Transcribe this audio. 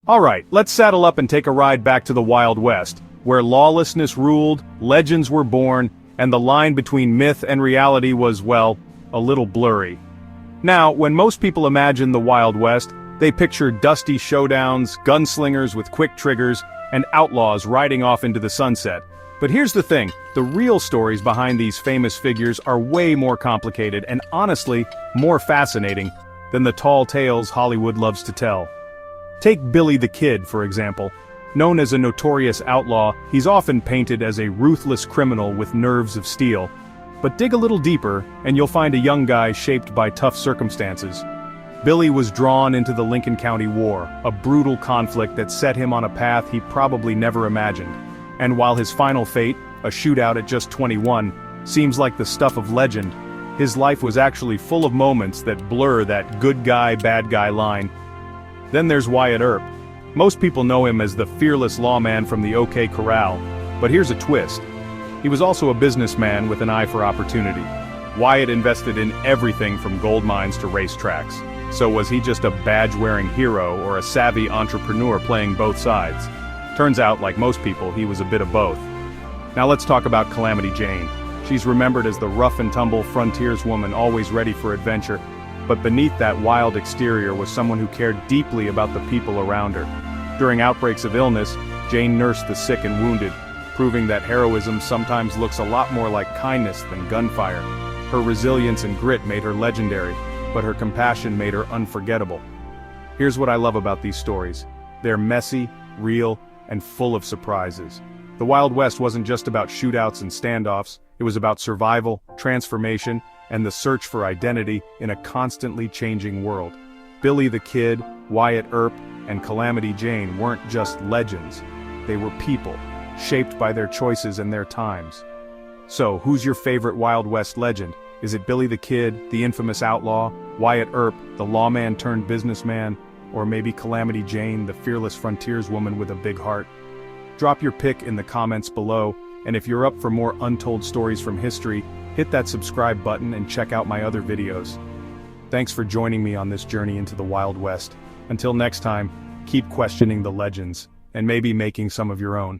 Alright, let's saddle up and take a ride back to the Wild West, where lawlessness ruled, legends were born, and the line between myth and reality was, well, a little blurry. Now, when most people imagine the Wild West, they picture dusty showdowns, gunslingers with quick triggers, and outlaws riding off into the sunset. But here's the thing, the real stories behind these famous figures are way more complicated and honestly, more fascinating than the tall tales Hollywood loves to tell. Take Billy the Kid, for example. Known as a notorious outlaw, he's often painted as a ruthless criminal with nerves of steel. But dig a little deeper, and you'll find a young guy shaped by tough circumstances. Billy was drawn into the Lincoln County War, a brutal conflict that set him on a path he probably never imagined. And while his final fate, a shootout at just 21, seems like the stuff of legend, his life was actually full of moments that blur that good guy, bad guy line. Then there's Wyatt Earp. Most people know him as the fearless lawman from the OK Corral, but here's a twist. He was also a businessman with an eye for opportunity. Wyatt invested in everything from gold mines to racetracks. So was he just a badge-wearing hero or a savvy entrepreneur playing both sides? Turns out, like most people, he was a bit of both. Now let's talk about Calamity Jane. She's remembered as the rough-and-tumble frontierswoman always ready for adventure, but beneath that wild exterior was someone who cared deeply about the people around her. During outbreaks of illness, Jane nursed the sick and wounded, proving that heroism sometimes looks a lot more like kindness than gunfire. Her resilience and grit made her legendary, but her compassion made her unforgettable. Here's what I love about these stories. They're messy, real, and full of surprises. The Wild West wasn't just about shootouts and standoffs, it was about survival, transformation, and the search for identity in a constantly changing world. Billy the Kid, Wyatt Earp, and Calamity Jane weren't just legends. They were people, shaped by their choices and their times. So, who's your favorite Wild West legend? Is it Billy the Kid, the infamous outlaw, Wyatt Earp, the lawman turned businessman, or maybe Calamity Jane, the fearless frontierswoman with a big heart? Drop your pick in the comments below, and if you're up for more untold stories from history, hit that subscribe button and check out my other videos. Thanks for joining me on this journey into the Wild West. Until next time, keep questioning the legends, and maybe making some of your own.